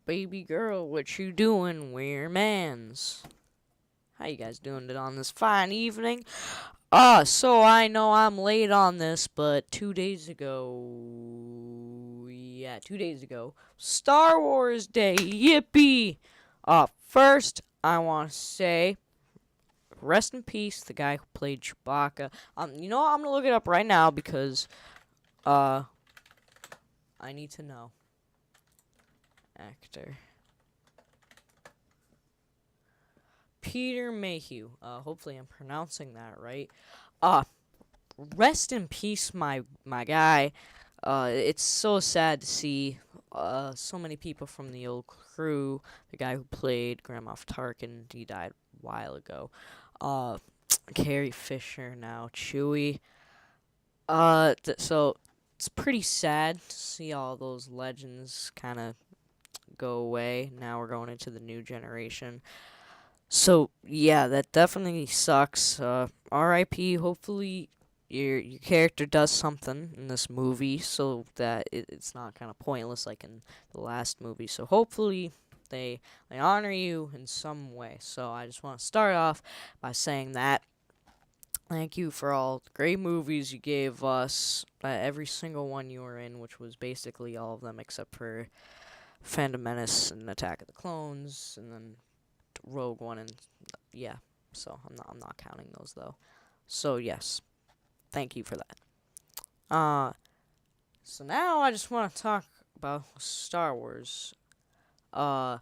Baby girl, what you doing? We're mans. How you guys doing on this fine evening? So I know I'm late on this, but 2 days ago, yeah, 2 days ago, Star Wars Day, yippee! First, I want to say, rest in peace, the guy who played Chewbacca. You know what? I'm gonna look it up right now because, I need to know. Actor. Peter Mayhew. Hopefully I'm pronouncing that right. Uh, Rest in peace, my guy. It's so sad to see so many people from the old crew. The guy who played Grand Moff Tarkin, he died a while ago. Uh, Carrie Fisher now, Chewie. So it's pretty sad to see all those legends kind of go away. Now we're going into the new generation. So yeah, that definitely sucks. R.I.P. Hopefully your character does something in this movie so that it's not kind of pointless like in the last movie. So hopefully they honor you in some way. So I just want to start off by saying that thank you for all the great movies you gave us. Every single one you were in, which was basically all of them except for Phantom Menace and Attack of the Clones, and then Rogue One, and yeah. So I'm not counting those though. So yes, thank you for that. So now I just want to talk about Star Wars. Uh,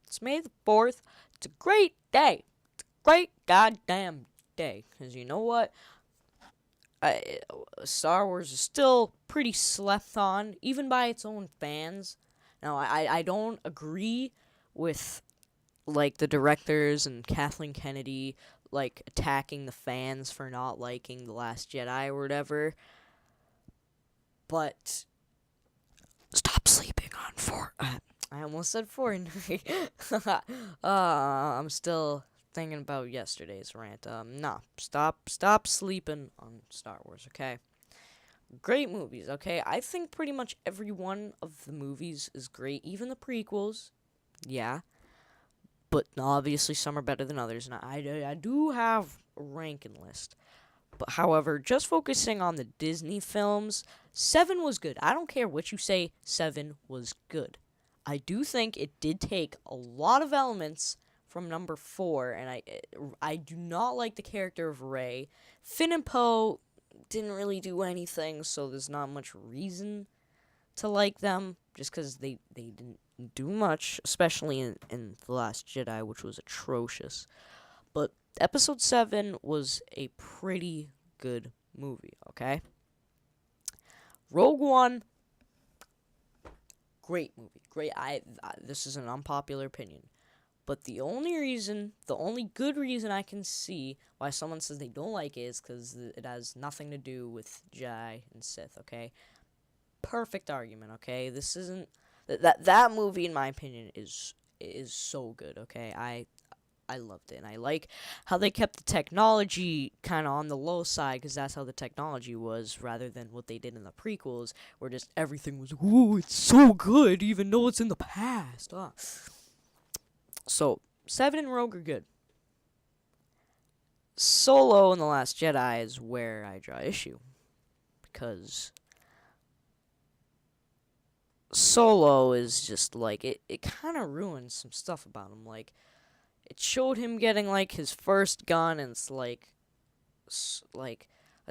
it's May the 4th. It's a great day. It's a great goddamn day. Cause you know what? I, Star Wars is still pretty slept on, even by its own fans. Now I don't agree with like the directors and Kathleen Kennedy like attacking the fans for not liking The Last Jedi or whatever. But stop sleeping on four. I almost said Fortnite. I'm still thinking about yesterday's rant. Nah, stop sleeping on Star Wars. Okay. Great movies. Okay, I think pretty much every one of the movies is great, even the prequels. Yeah. But obviously some are better than others, and I do have a ranking list. But however, just focusing on the Disney films, 7 was good. I don't care what you say, 7 was good. I do think it did take a lot of elements from number 4, and I do not like the character of Rey. Finn and Poe didn't really do anything, so there's not much reason to like them, just because they didn't do much, especially in The Last Jedi, which was atrocious. But Episode 7 was a pretty good movie, okay? Rogue One, great movie. Great. This is an unpopular opinion. But the only good reason I can see why someone says they don't like it is because it has nothing to do with Jedi and Sith, okay? Perfect argument, okay? This isn't... That movie, in my opinion, is so good, okay? I loved it, and I like how they kept the technology kind of on the low side, because that's how the technology was, rather than what they did in the prequels, where just everything was, ooh, it's so good, even though it's in the past. So, 7 and Rogue are good. Solo and The Last Jedi is where I draw issue, because Solo is just, like, it kind of ruins some stuff about him, like, it showed him getting, like, his first gun, and it's like, it's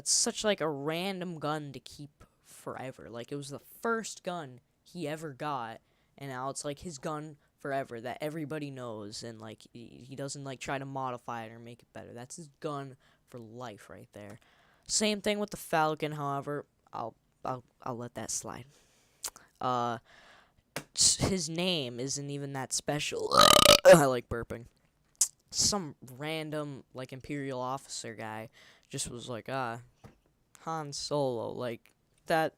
such, like, a random gun to keep forever. Like, it was the first gun he ever got, and now it's, like, his gun forever that everybody knows, and, like, he doesn't, like, try to modify it or make it better. That's his gun for life right there. Same thing with the Falcon, however, I'll let that slide. His name isn't even that special. I like burping. Some random, like, Imperial officer guy just was like, Han Solo. Like, that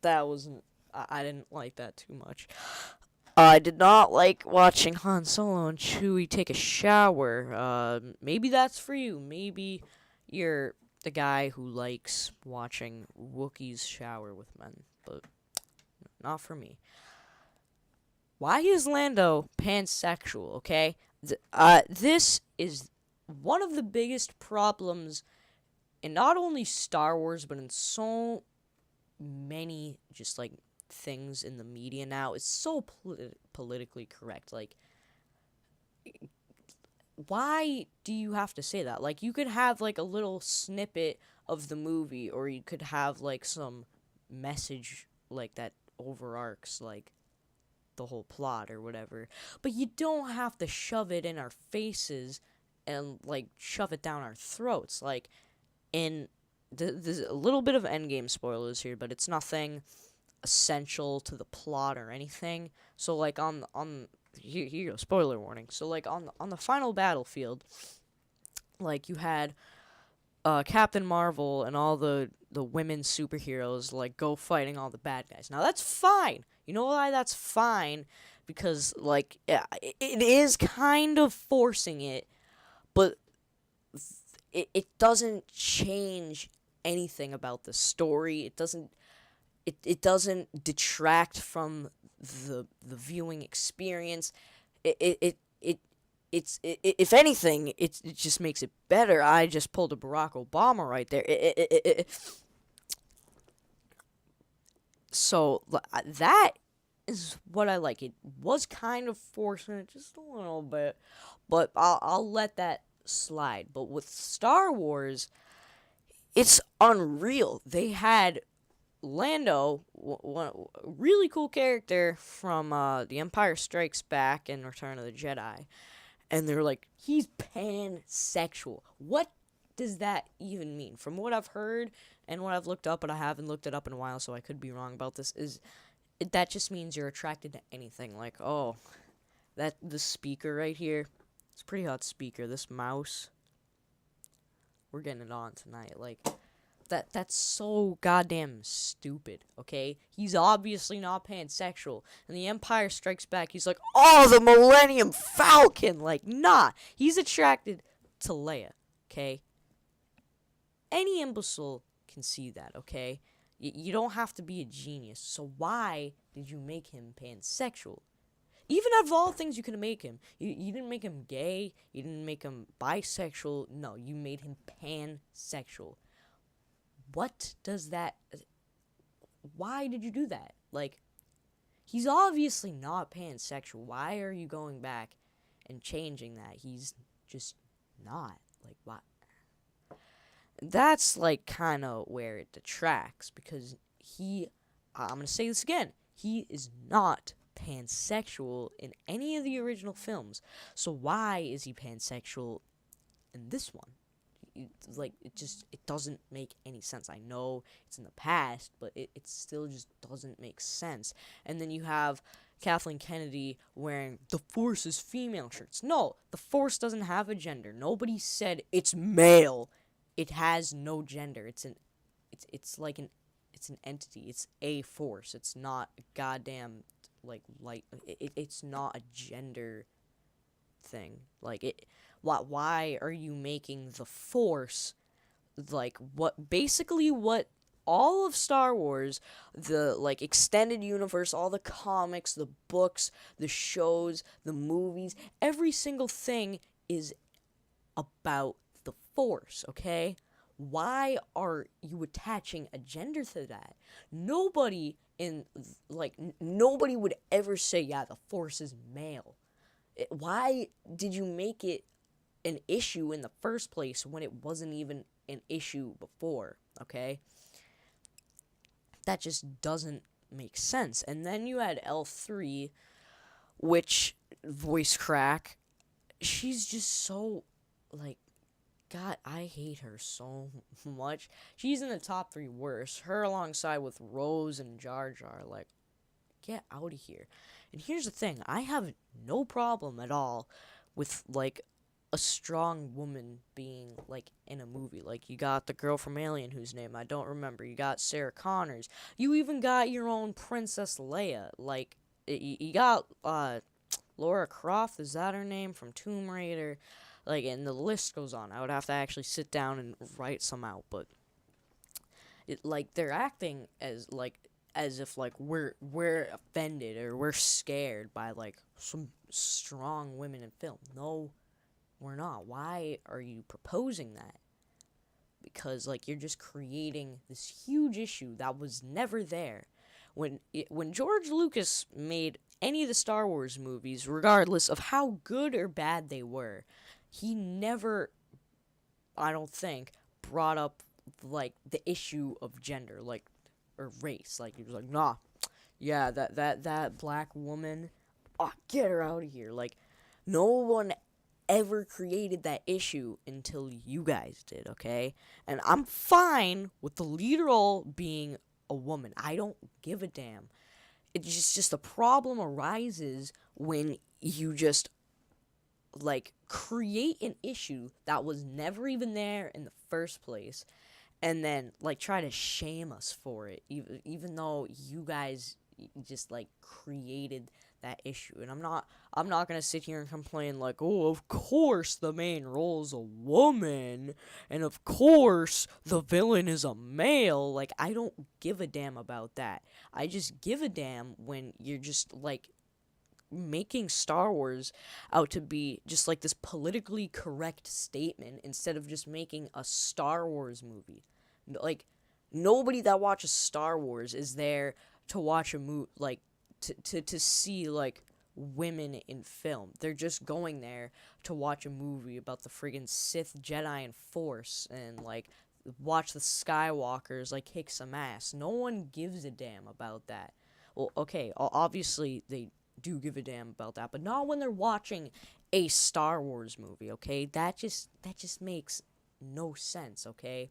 wasn't, I didn't like that too much. I did not like watching Han Solo and Chewie take a shower. Maybe that's for you. Maybe you're the guy who likes watching Wookiees shower with men, but not for me. Why is Lando pansexual? Okay, this is one of the biggest problems in not only Star Wars but in so many just like things in the media now. It's so politically correct. Like, why do you have to say that? Like, you could have like a little snippet of the movie, or you could have like some message like that overarcs like the whole plot or whatever. But you don't have to shove it in our faces and like shove it down our throats. Like, in there's a little bit of endgame spoilers here, but it's nothing essential to the plot or anything. So like on here you go, spoiler warning. So like on the final battlefield, like you had Captain Marvel and all the women superheroes like go fighting all the bad guys. Now that's fine. You know why that's fine? Because like, yeah, it is kind of forcing it, but it doesn't change anything about the story. It doesn't detract from the viewing experience. If anything, it just makes it better. I just pulled a Barack Obama right there. So that is what I like. It was kind of forcing it just a little bit, but I'll let that slide. But with Star Wars, it's unreal. They had Lando, one really cool character from The Empire Strikes Back and Return of the Jedi, and they're like, he's pansexual. What does that even mean? From what I've heard and what I've looked up, but I haven't looked it up in a while, so I could be wrong about this, that just means you're attracted to anything. Like, oh, the speaker right here, it's a pretty hot speaker. This mouse, we're getting it on tonight. Like, that's so goddamn stupid, okay? He's obviously not pansexual. And The Empire Strikes Back, he's like, oh, the Millennium Falcon! Like, nah. He's attracted to Leia, okay? Any imbecile can see that, okay? You don't have to be a genius. So why did you make him pansexual? Even out of all things you could make him, you didn't make him gay, you didn't make him bisexual. No, you made him pansexual. What does that... Why did you do that? Like, he's obviously not pansexual. Why are you going back and changing that? He's just not. Like, why? That's, like, kind of where it detracts, because I'm going to say this again, he is not pansexual in any of the original films. So why is he pansexual in this one? It doesn't make any sense. I know it's in the past, but it still just doesn't make sense. And then you have Kathleen Kennedy wearing the Force is female shirts. No, the Force doesn't have a gender. Nobody said it's male. It has no gender. It's an entity. It's a force. It's not a goddamn it's not a gender thing. Like, it, why are you making the Force like what all of Star Wars, the like extended universe, all the comics, the books, the shows, the movies, every single thing is about the Force, okay? Why are you attaching a gender to that? Nobody would ever say, yeah, the Force is male. Why did you make it an issue in the first place when it wasn't even an issue before, okay? That just doesn't make sense. And then you had L3, which, voice crack, she's just so, like, God, I hate her so much. She's in the top 3 worst. Her alongside with Rose and Jar Jar. Like, get out of here. And here's the thing. I have no problem at all with, like, a strong woman being, like, in a movie. Like, you got the girl from Alien whose name I don't remember. You got Sarah Connors. You even got your own Princess Leia. Like, you got, Laura Croft, is that her name? From Tomb Raider. Like, and the list goes on. I would have to actually sit down and write some out, but they're acting as, like, as if like we're offended or we're scared by like some strong women in film. No, we're not. Why are you proposing that? Because like you're just creating this huge issue that was never there. When George Lucas made any of the Star Wars movies, regardless of how good or bad they were, he never, I don't think, brought up like the issue of gender, like or race. Like he was like, nah, yeah, that black woman, oh, get her out of here. Like no one ever created that issue until you guys did, okay? And I'm fine with the lead role being a woman. I don't give a damn. It's just the problem arises when you just like create an issue that was never even there in the first place and then like try to shame us for it even though you guys just like created that issue. And I'm not going to sit here and complain like, "Oh, of course the main role is a woman and of course the villain is a male." Like I don't give a damn about that. I just give a damn when you're just like making Star Wars out to be just like this politically correct statement instead of just making a Star Wars movie. Like nobody that watches Star Wars is there to watch a movie like to see like women in film. They're just going there to watch a movie about the friggin' Sith, Jedi, and Force and like watch the Skywalkers like kick some ass. No one gives a damn about that. Well, okay, obviously they do give a damn about that, but not when they're watching a Star Wars movie, okay? That just makes no sense, okay?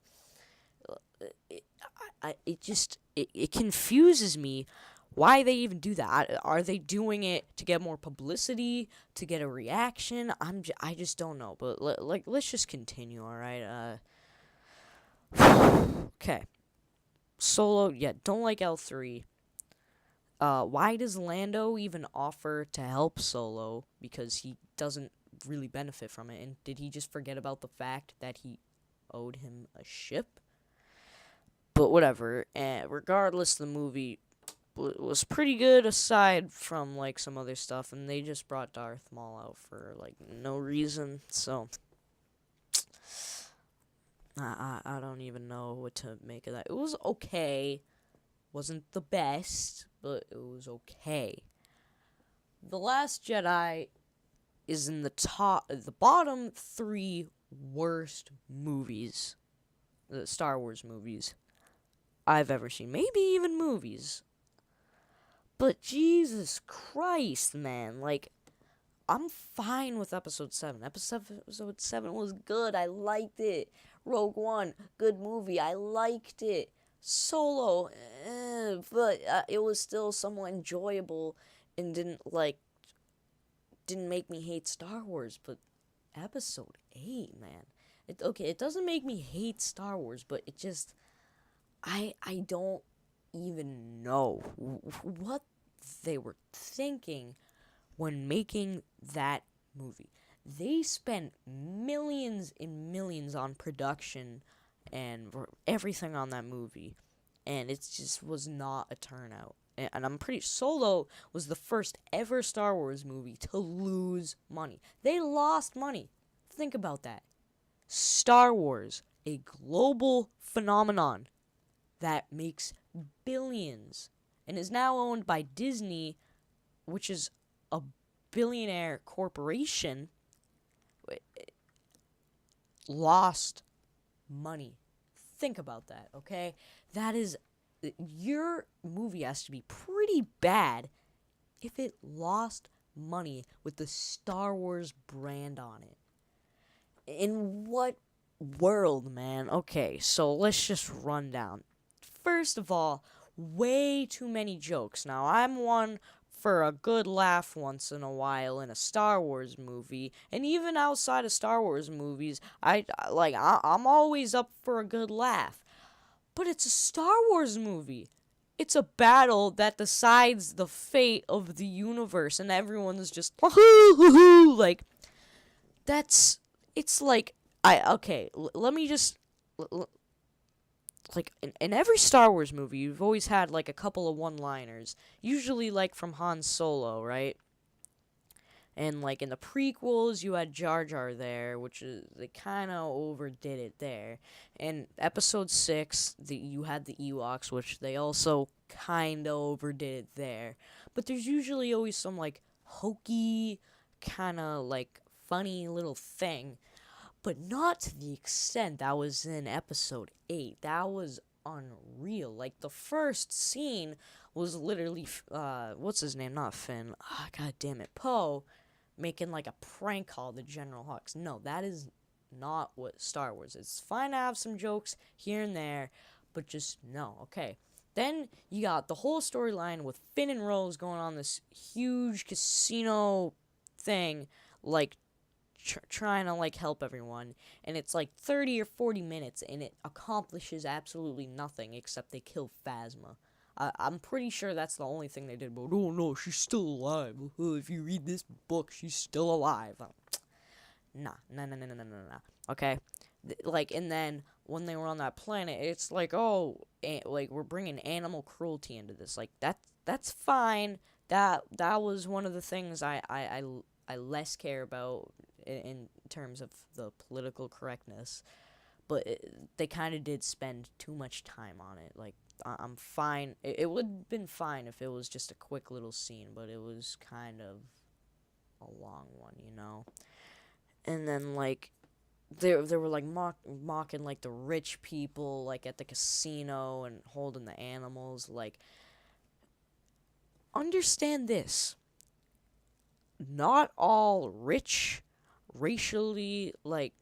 It confuses me why they even do that. Are they doing it to get more publicity, to get a reaction? I just don't know. But let's just continue, all right? Okay. Solo, yeah, don't like L3. Why does Lando even offer to help Solo? Because he doesn't really benefit from it. And did he just forget about the fact that he owed him a ship? But whatever. Regardless, the movie was pretty good aside from like some other stuff. And they just brought Darth Maul out for like no reason. So I don't even know what to make of that. It was okay. Wasn't the best, but it was okay. The Last Jedi is in the bottom 3 worst movies, the Star Wars movies I've ever seen. Maybe even movies. But Jesus Christ, man, like I'm fine with episode 7. Episode 7 was good. I liked it. Rogue One, good movie. I liked it. Solo, but it was still somewhat enjoyable and didn't make me hate Star Wars. But episode 8, man, it doesn't make me hate Star Wars, but it just I don't even know what they were thinking when making that movie. They spent millions and millions on production and everything on that movie, and it just was not a turnout. And I'm pretty Solo was the first ever Star Wars movie to lose money. They lost money. Think about that. Star Wars, a global phenomenon that makes billions and is now owned by Disney, which is a billionaire corporation, lost money. Think about that, okay? That is, your movie has to be pretty bad if it lost money with the Star Wars brand on it. In what world, man? Okay, so let's just run down. First of all, way too many jokes. Now, I'm one for a good laugh once in a while in a Star Wars movie, and even outside of Star Wars movies, I'm always up for a good laugh. But it's a Star Wars movie. It's a battle that decides the fate of the universe, and everyone's just like it's like let me just like in every Star Wars movie, you've always had like a couple of one-liners, usually like from Han Solo, right? And like in the prequels, you had Jar Jar there, which is they kind of overdid it there. In Episode 6, you had the Ewoks, which they also kind of overdid it there. But there's usually always some like hokey, kind of like funny little thing, but not to the extent that was in Episode 8. That was unreal. Like the first scene was literally what's his name? Not Finn. Ah, god damn it, Poe making like a prank call to General Hux. No, that is not what Star Wars is. It's fine to have some jokes here and there, but just no. Okay. Then you got the whole storyline with Finn and Rose going on this huge casino thing, like trying to like help everyone, and it's like 30 or 40 minutes, and it accomplishes absolutely nothing except they kill Phasma. I'm pretty sure that's the only thing they did. But oh no, she's still alive. If you read this book, she's still alive. Nah. Okay, like, and then when they were on that planet, it's like, oh, like we're bringing animal cruelty into this. Like that's fine. That was one of the things I less care about in terms of the political correctness. But they kind of did spend too much time on it. Like, I'm fine. It would have been fine if it was just a quick little scene, but it was kind of a long one, you know? And then, like, they were, like, mocking, like, the rich people, like, at the casino and holding the animals. Like, understand this. Not all rich, racially, like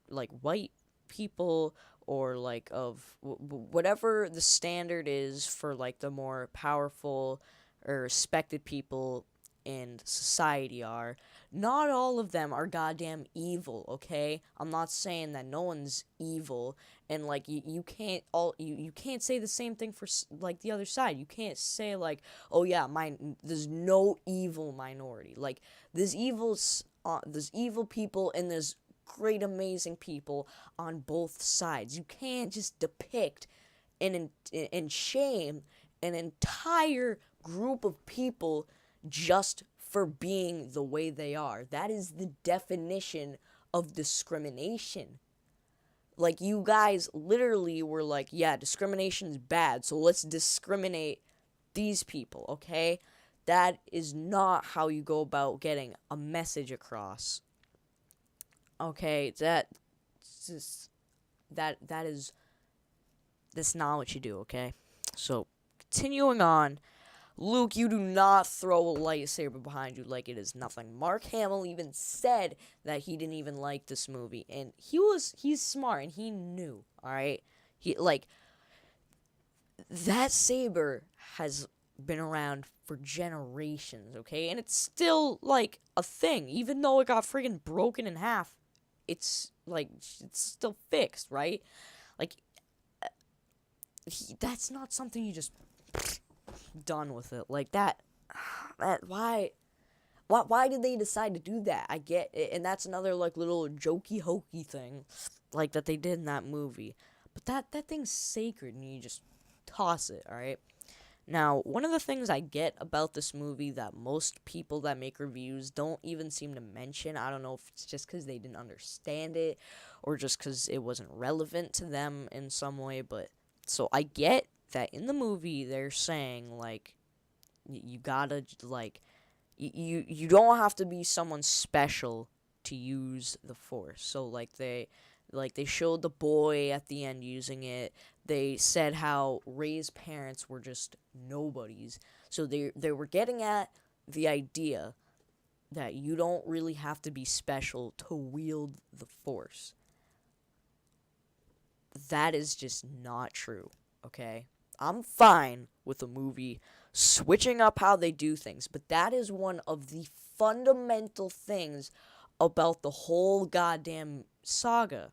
white people, or like of whatever the standard is for like the more powerful or respected people in society are, not all of them are goddamn evil. Okay, I'm not saying that no one's evil, and like you can't you can't say the same thing for like the other side. You can't say like, oh yeah, there's no evil minority. Like there's there's evil people, and there's great amazing people on both sides. You can't just depict and shame an entire group of people just for being the way they are. That is the definition of discrimination. Like, you guys literally were like, yeah, discrimination is bad, so let's discriminate these people, okay? That is not how you go about getting a message across. Okay, that's not what you do, okay? So, continuing on, Luke, you do not throw a lightsaber behind you like it is nothing. Mark Hamill even said that he didn't even like this movie, and he's smart and he knew, alright? That saber has been around for generations, okay? And it's still, like, a thing. Even though it got friggin' broken in half, it's still fixed, right? Like, that's not something you just done with it like that. Why did they decide to do that? I get it, and that's another like little jokey hokey thing, like that they did in that movie. But that thing's sacred, and you just toss it. All right. Now, one of the things I get about this movie that most people that make reviews don't even seem to mention, I don't know if it's just because they didn't understand it or just because it wasn't relevant to them in some way, but so I get that in the movie they're saying, like, you gotta, like, you don't have to be someone special to use the Force. So, they showed the boy at the end using it. They said how Rey's parents were just nobodies. So they were getting at the idea that you don't really have to be special to wield the Force. That is just not true, okay? I'm fine with a movie switching up how they do things, but that is one of the fundamental things about the whole goddamn saga.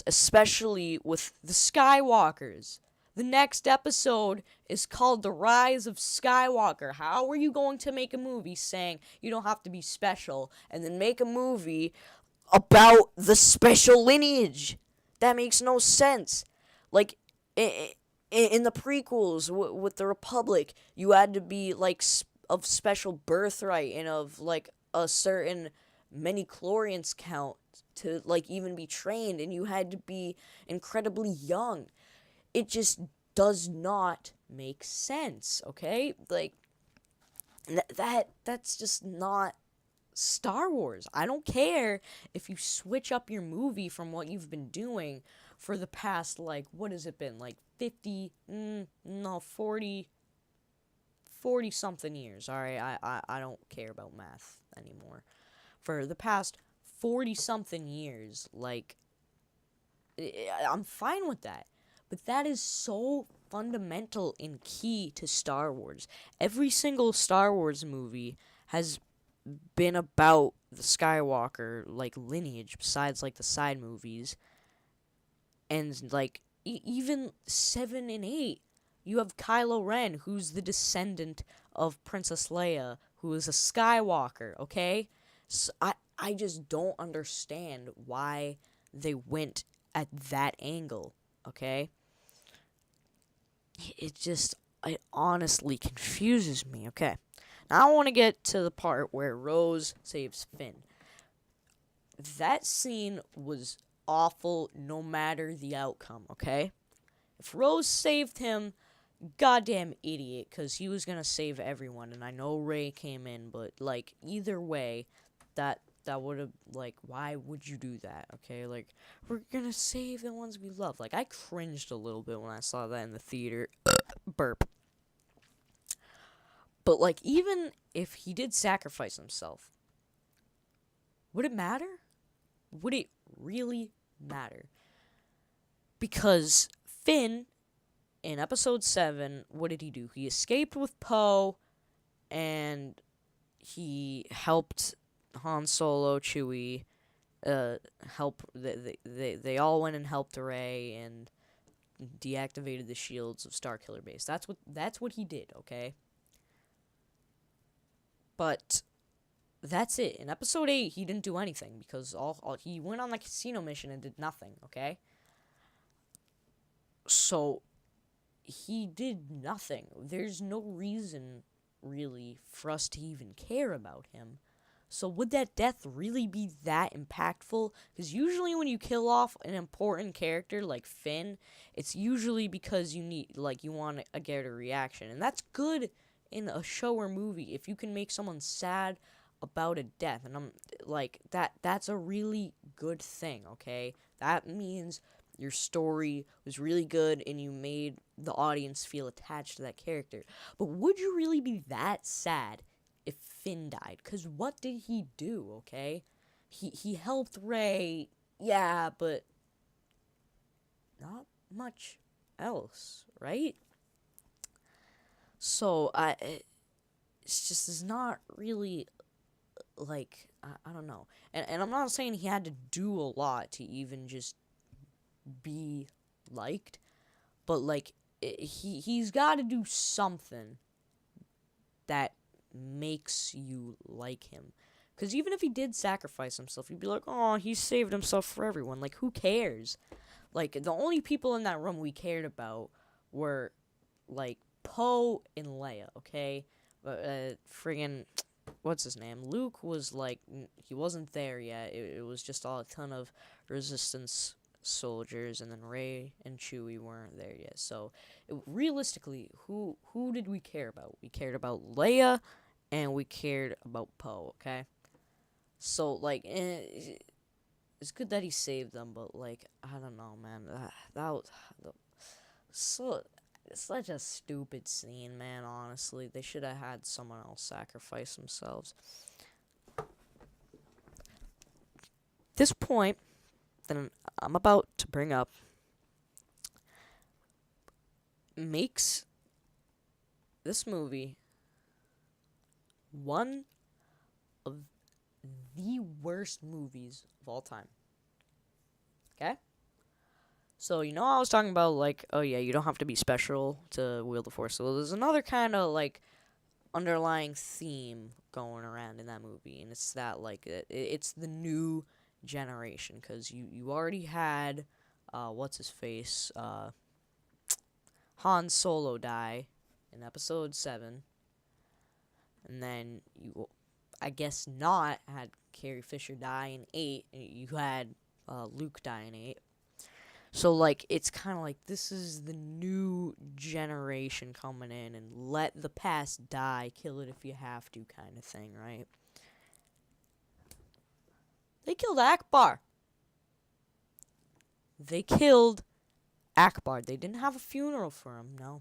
Especially with the Skywalkers. The next episode is called The Rise of Skywalker. How are you going to make a movie saying you don't have to be special and then make a movie about the special lineage? That makes no sense. Like, In the prequels with the Republic, you had to be like of special birthright and of like a certain many chlorians count to like even be trained, and you had to be incredibly young. It just does not make sense, okay? Like that's just not Star Wars. I don't care if you switch up your movie from what you've been doing for the past, like, what has it been? Like 50, no, 40 something years. All right, I don't care about math anymore. For the past 40 something years, like, I'm fine with that. But that is so fundamental and key to Star Wars. Every single Star Wars movie has been about the Skywalker like lineage besides like the side movies, and like even 7 and 8 you have Kylo Ren, who's the descendant of Princess Leia, who is a Skywalker, okay? So I just don't understand why they went at that angle, okay? It honestly confuses me, okay? Now I want to get to the part where Rose saves Finn. That scene was awful no matter the outcome, okay? If Rose saved him, goddamn idiot, because he was going to save everyone, and I know Rey came in, but, like, either way, that would have, like, why would you do that, okay? Like, we're going to save the ones we love. Like, I cringed a little bit when I saw that in the theater. Burp. But, like, even if he did sacrifice himself, would it matter? Would it really matter? Because Finn, in episode 7, what did he do? He escaped with Poe, and he helped Han Solo, Chewie, they all went and helped Rey and deactivated the shields of Starkiller Base. That's what he did, okay? But that's it. In episode 8, he didn't do anything because he went on the casino mission and did nothing, okay? So he did nothing. There's no reason really for us to even care about him. So would that death really be that impactful? Because usually when you kill off an important character like Finn, it's usually because you want to get a reaction. And that's good in a show or movie if you can make someone sad about a death. And I'm like, that's a really good thing, okay? That means your story was really good and you made the audience feel attached to that character. But would you really be that sad if Finn died? Because what did he do, okay? He helped Rey, yeah, but not much else, right? So, it's not really, like, I don't know. And I'm not saying he had to do a lot to even just be liked, but, like, he's got to do something that makes you like him. Because even if he did sacrifice himself, you'd be like, oh, he saved himself for everyone. Like, who cares? Like, the only people in that room we cared were, like, Poe and Leia, okay? Friggin', what's his name? Luke was, like, he wasn't there yet. It was just all a ton of resistance soldiers, and then Rey and Chewie weren't there yet. So, realistically, who did we care about? We cared about Leia, and we cared about Poe, okay? So, like, it's good that he saved them, but, like, I don't know, man. That was so such a stupid scene, man, honestly. They should have had someone else sacrifice themselves. This point that I'm about to bring up makes this movie one of the worst movies of all time. Okay? So, I was talking about, like, oh yeah, you don't have to be special to wield the Force. So there's another kind of, like, underlying theme going around in that movie, and it's that, like, it's the new generation, because you already had, what's-his-face, Han Solo die in episode 7. And then you, I guess not, had Carrie Fisher die in 8. And you had Luke die in 8. So, like, it's kind of like this is the new generation coming in and let the past die, kill it if you have to kind of thing, right? They killed Akbar. They killed Akbar. They didn't have a funeral for him, no.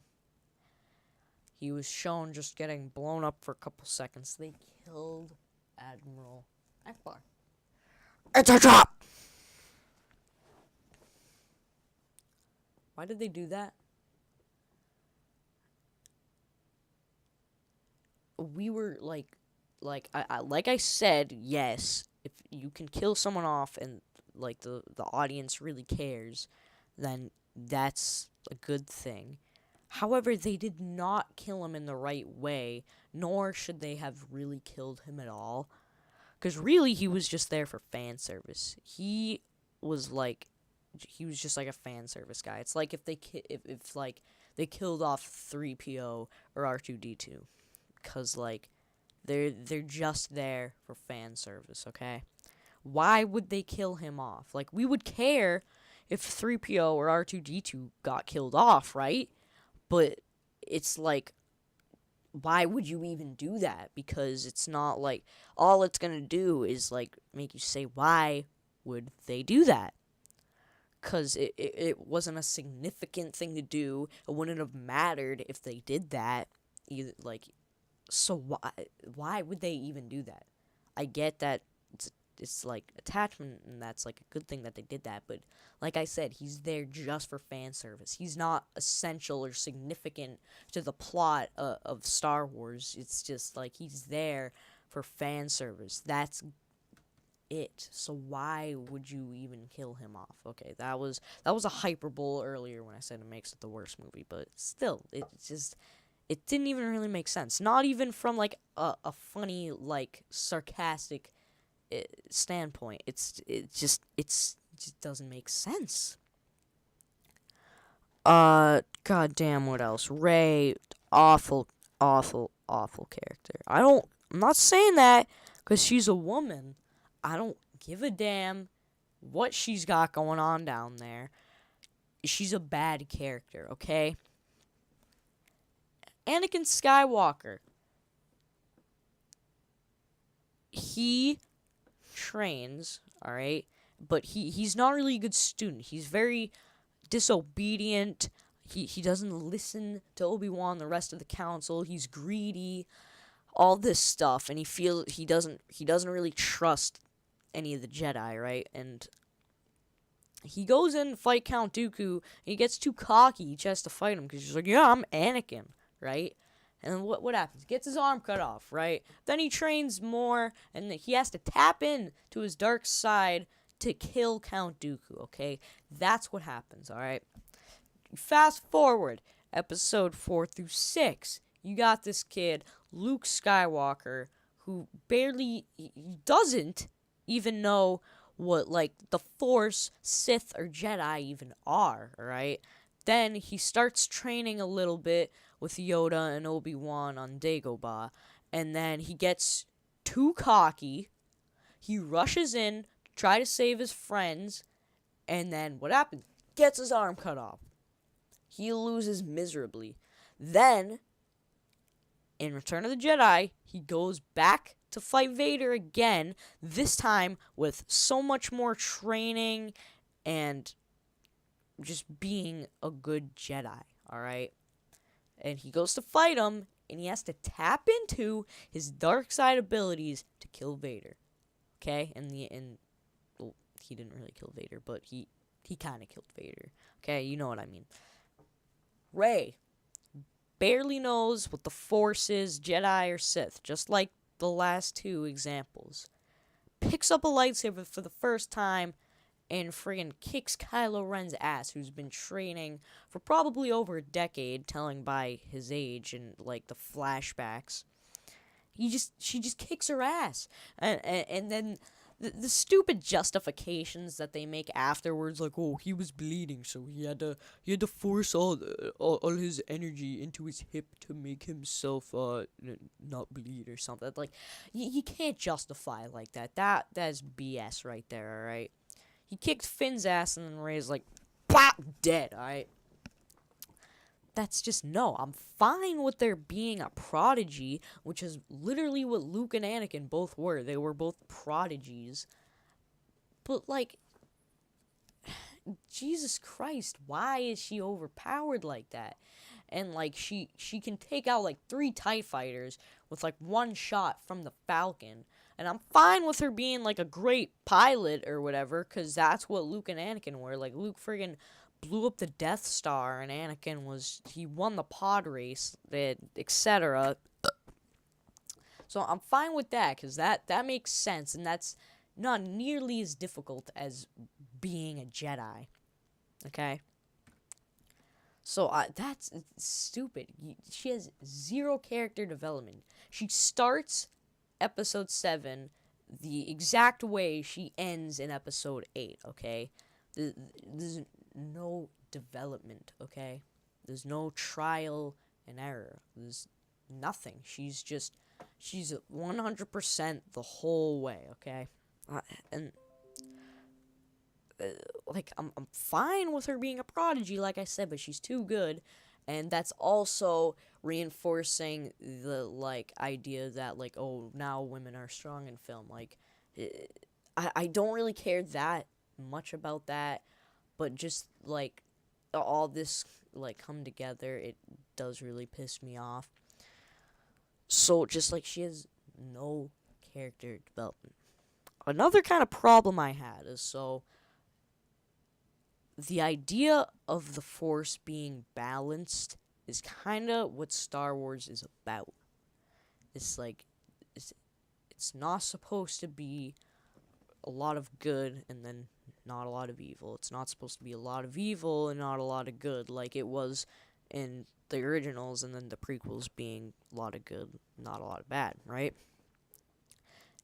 He was shown just getting blown up for a couple seconds. They killed Admiral Akbar. It's a trap! Why did they do that? We were like I said, yes, if you can kill someone off and like the audience really cares, then that's a good thing. However, they did not kill him in the right way, nor should they have really killed him at all. Because really, he was just there for fan service. He was just like a fan service guy. It's like if they if like they killed off 3PO or R2D2, because like they're just there for fan service. Okay, why would they kill him off? Like, we would care if 3PO or R2D2 got killed off, right? But it's like, why would you even do that? Because it's not like, all it's gonna do is like make you say, why would they do that? Because it wasn't a significant thing to do. It wouldn't have mattered if they did that. Either, like, so why would they even do that? I get that it's like attachment, and that's like a good thing that they did that, but like I said, he's there just for fan service. He's not essential or significant to the plot of Star Wars. It's just like he's there for fan service. That's it. So why would you even kill him off? Okay, that was a hyperbole earlier when I said it makes it the worst movie, but still, it didn't even really make sense. Not even from like a funny, like, sarcastic standpoint. It just doesn't make sense. Goddamn, what else? Rey, awful character. I'm not saying that because she's a woman. I don't give a damn what she's got going on down there. She's a bad character, okay? Anakin Skywalker. He trains, alright? But he's not really a good student. He's very disobedient. He doesn't listen to Obi-Wan and the rest of the council. He's greedy. All this stuff, and he doesn't really trust any of the Jedi, right? And he goes in to fight Count Dooku, and he gets too cocky. He tries to fight him because he's like, yeah, I'm Anakin, right? And then what happens? He gets his arm cut off, right? Then he trains more, and he has to tap in to his dark side to kill Count Dooku, okay? That's what happens, alright? Fast forward, episode 4 through 6. You got this kid, Luke Skywalker, who barely, he doesn't even know what, like, the Force, Sith, or Jedi even are, alright? Then he starts training a little bit with Yoda and Obi-Wan on Dagobah, and then he gets too cocky. He rushes in to try to save his friends, and then what happens? Gets his arm cut off. He loses miserably. Then, in Return of the Jedi, he goes back to fight Vader again, this time with so much more training and just being a good Jedi, alright? And he goes to fight him, and he has to tap into his dark side abilities to kill Vader. Okay? Well, he didn't really kill Vader, but he kind of killed Vader. Okay? You know what I mean. Rey barely knows what the Force is, Jedi or Sith, just like the last two examples. Picks up a lightsaber for the first time and friggin' kicks Kylo Ren's ass, who's been training for probably over a decade, telling by his age and, like, the flashbacks. She just kicks her ass. And then the stupid justifications that they make afterwards, like, oh, he was bleeding, so he had to force all his energy into his hip to make himself not bleed or something. Like, you can't justify it like that. That's BS right there. All right. He kicked Finn's ass and then Ray's like, pop, dead. All right. That's just no. I'm fine with there being a prodigy, which is literally what Luke and Anakin both were. They were both prodigies. But, like, Jesus Christ, why is she overpowered like that? And, like, she can take out, like, 3 TIE fighters with, like, 1 shot from the Falcon. And I'm fine with her being, like, a great pilot or whatever, because that's what Luke and Anakin were. Like, Luke friggin' blew up the Death Star, and Anakin he won the pod race, etc. So I'm fine with that, because that makes sense, and that's not nearly as difficult as being a Jedi. Okay? So that's stupid. She has 0 character development. She starts episode 7 the exact way she ends in episode 8, okay? There's no development, okay? There's no trial and error. There's nothing. She's 100% the whole way, okay? And like, I'm fine with her being a prodigy, like I said, but she's too good, and that's also reinforcing the, like, idea that, like, oh, now women are strong in film. Like, I don't really care that much about that, but just, like, all this, like, come together, it does really piss me off. So, just, like, she has no character development. Another kind of problem I had is, so, the idea of the Force being balanced is kind of what Star Wars is about. It's like, it's not supposed to be a lot of good and then not a lot of evil. It's not supposed to be a lot of evil and not a lot of good, like it was in the originals, and then the prequels being a lot of good, not a lot of bad, right?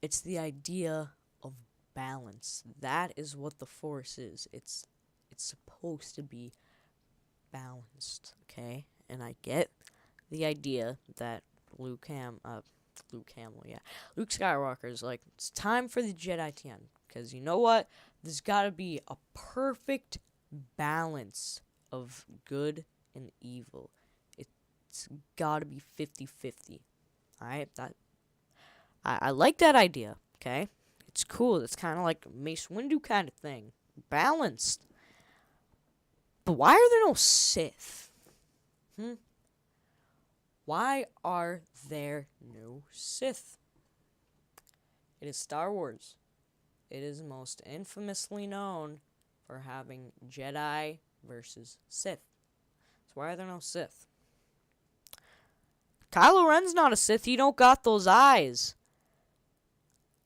It's the idea of balance. That is what the Force is. It's supposed to be balanced, okay? And I get the idea that Luke Skywalker is like, it's time for the Jedi to end, because you know what? There's got to be a perfect balance of good and evil. It's got to be 50-50. Alright? I like that idea, okay? It's cool. It's kind of like Mace Windu kind of thing. Balanced. But why are there no Sith? Why are there no Sith? It is Star Wars. It is most infamously known for having Jedi versus Sith. So why are there no Sith? Kylo Ren's not a Sith. He don't got those eyes.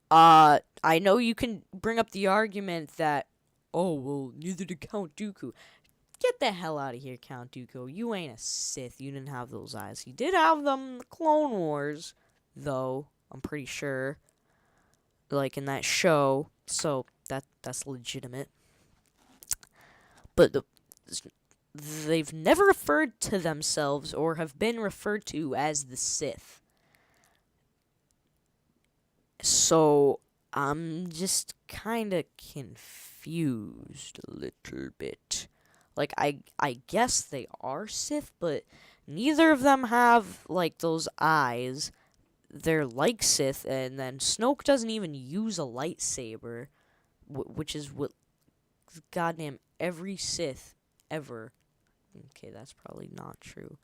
I know you can bring up the argument that, oh, well, neither did Count Dooku. Get the hell out of here, Count Dooku. You ain't a Sith. You didn't have those eyes. He did have them in the Clone Wars, though, I'm pretty sure. Like, in that show. So, that's legitimate. But they've never referred to themselves or have been referred to as the Sith. So, I'm just kind of confused a little bit. Like, I guess they are Sith, but neither of them have, like, those eyes. They're like Sith, and then Snoke doesn't even use a lightsaber, which is what goddamn every Sith ever, okay, that's probably not true,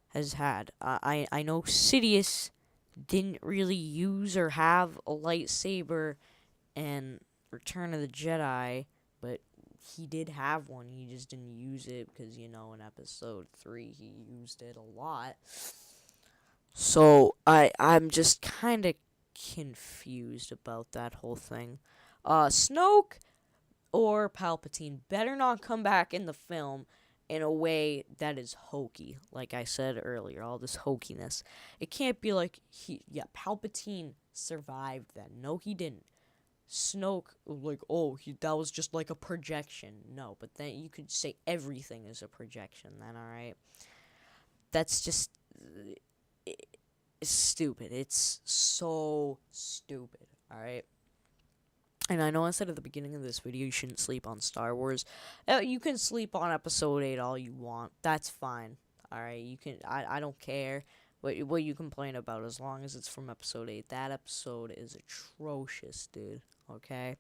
has had. I know Sidious didn't really use or have a lightsaber in Return of the Jedi, but he did have one. He just didn't use it because, in episode 3 he used it a lot. So I'm just kind of confused about that whole thing. Snoke or Palpatine better not come back in the film in a way that is hokey, like I said earlier, all this hokiness. It can't be like, Palpatine survived then. No, he didn't. Snoke, like, oh, that was just like a projection. No, but then you could say everything is a projection then, alright? That's just it's stupid. It's so stupid, alright? And I know I said at the beginning of this video you shouldn't sleep on Star Wars. You can sleep on Episode 8 all you want. That's fine. Alright, you can. I don't care what you complain about as long as it's from Episode 8. That episode is atrocious, dude. Okay?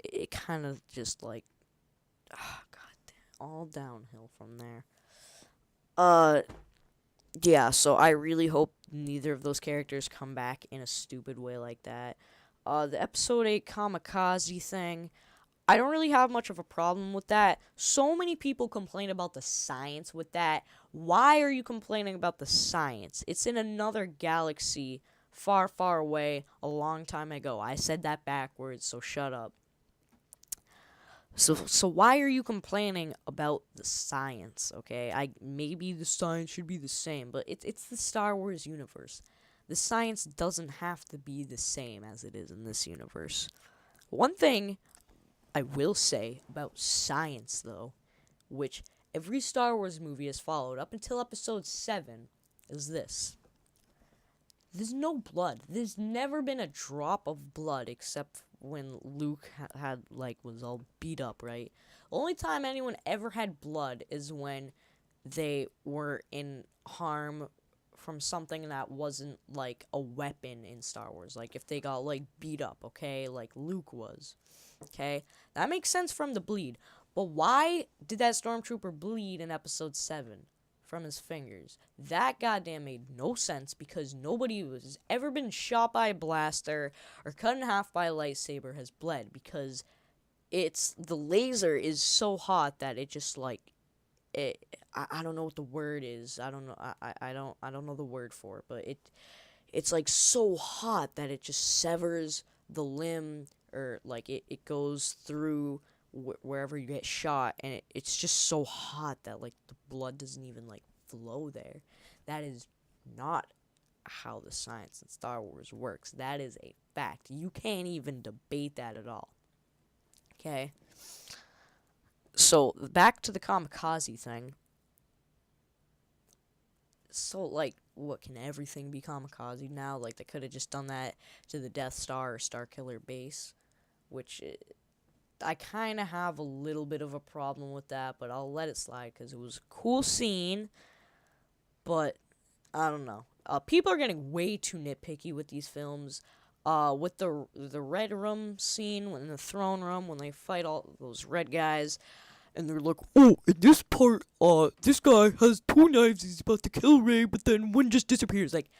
It kind of just like. Oh, God damn. All downhill from there. Yeah, so I really hope neither of those characters come back in a stupid way like that. The Episode 8 kamikaze thing, I don't really have much of a problem with that. So many people complain about the science with that. Why are you complaining about the science? It's in another galaxy far, far away a long time ago. I said that backwards, so shut up. So why are you complaining about the science, okay? Maybe the science should be the same, but it's the Star Wars universe. The science doesn't have to be the same as it is in this universe. One thing I will say about science, though, which every Star Wars movie has followed up until Episode 7, is this. There's no blood. There's never been a drop of blood except when Luke was all beat up, right? The only time anyone ever had blood is when they were in harm from something that wasn't like a weapon in Star Wars. Like if they got like beat up, okay? Like Luke was. Okay? That makes sense from the bleed. But why did that stormtrooper bleed in Episode 7 from his fingers? That goddamn made no sense because nobody who has ever been shot by a blaster or cut in half by a lightsaber has bled because the laser is so hot that it just like I don't know what the word is. I don't know the word for it, but it's like so hot that it just severs the limb or like it goes through wherever you get shot, and it's just so hot that like the blood doesn't even like flow there. That is not how the science in Star Wars works. That is a fact. You can't even debate that at all. Okay? So, back to the kamikaze thing. So, like, what, can everything be kamikaze now? Like, they could have just done that to the Death Star or Starkiller base, which I kind of have a little bit of a problem with that, but I'll let it slide because it was a cool scene, but I don't know. People are getting way too nitpicky with these films. With the Red Room scene, in the throne room, when they fight all those red guys, and they're like, oh, in this part, this guy has 2 knives, he's about to kill Rey, but then one just disappears. Like,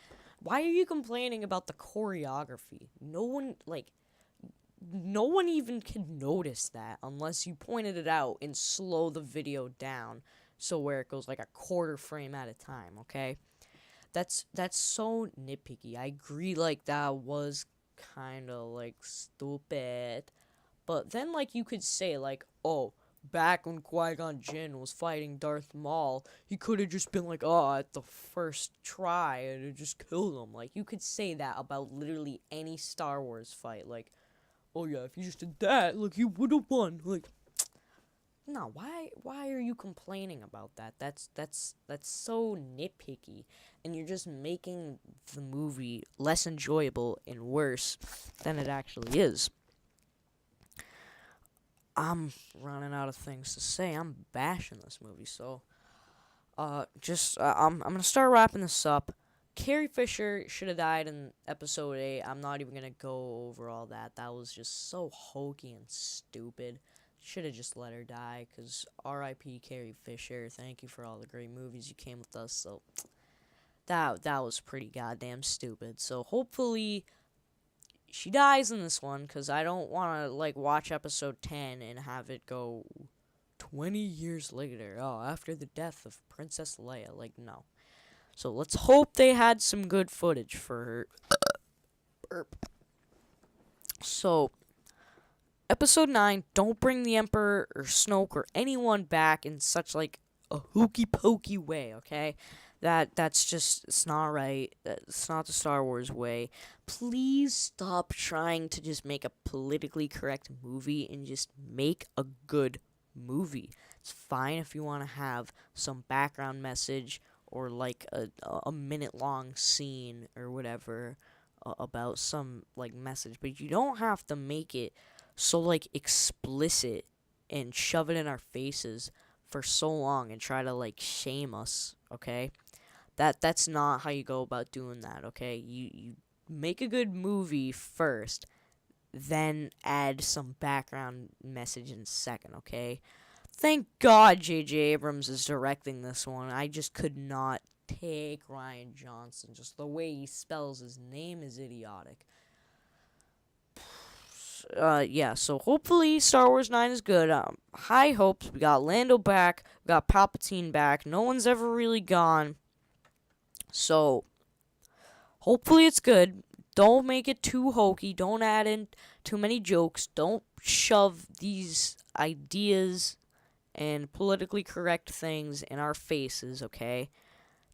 why are you complaining about the choreography? No one even can notice that unless you pointed it out and slow the video down, so where it goes like a quarter frame at a time, okay? That's so nitpicky. I agree, like, that was kind of, like, stupid. But then, like, you could say, like, oh, back when Qui-Gon Jinn was fighting Darth Maul, he could have just been like, oh, at the first try, and it just killed him. Like, you could say that about literally any Star Wars fight. Like, oh, yeah, if you just did that, like, you would have won. Like, no, why are you complaining about that? That's so nitpicky, and you're just making the movie less enjoyable and worse than it actually is. I'm running out of things to say. I'm bashing this movie, so I'm gonna start wrapping this up. Carrie Fisher should have died in Episode 8. I'm not even gonna go over all that. That was just so hokey and stupid. Should have just let her die, because R.I.P. Carrie Fisher. Thank you for all the great movies you came with us. So that was pretty goddamn stupid. So hopefully she dies in this one, because I don't want to, like, watch Episode 10 and have it go 20 years later. Oh, after the death of Princess Leia. Like, no. So let's hope they had some good footage for her. So, Episode 9, don't bring the Emperor or Snoke or anyone back in such, like, a hokey-pokey way, okay? That's just, it's not right. It's not the Star Wars way. Please stop trying to just make a politically correct movie and just make a good movie. It's fine if you want to have some background message or like a minute long scene or whatever about some like message, but you don't have to make it so like explicit and shove it in our faces for so long and try to like shame us, okay? That's not how you go about doing that, okay? You make a good movie first, then add some background message in second, okay? Thank God J.J. Abrams is directing this one. I just could not take Ryan Johnson. Just the way he spells his name is idiotic. Yeah, so hopefully Star Wars 9 is good. High hopes. We got Lando back. We got Palpatine back. No one's ever really gone. So, hopefully it's good. Don't make it too hokey. Don't add in too many jokes. Don't shove these ideas and politically correct things in our faces, okay?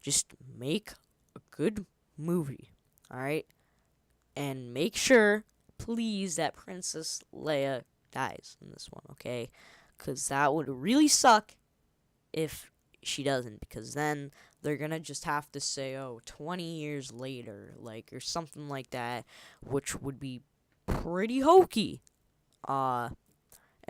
Just make a good movie, alright? And make sure, please, that Princess Leia dies in this one, okay? Because that would really suck if she doesn't, because then they're gonna just have to say, oh, 20 years later, like, or something like that, which would be pretty hokey.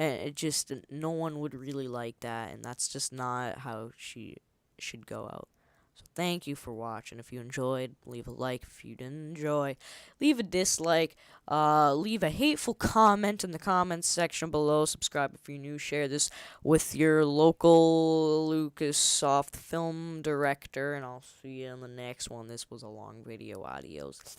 And it just, no one would really like that, and that's just not how she should go out. So thank you for watching. If you enjoyed, leave a like. If you didn't enjoy, leave a dislike. Leave a hateful comment in the comments section below. Subscribe if you're new. Share this with your local Lucassoft film director, and I'll see you in the next one. This was a long video. Adios.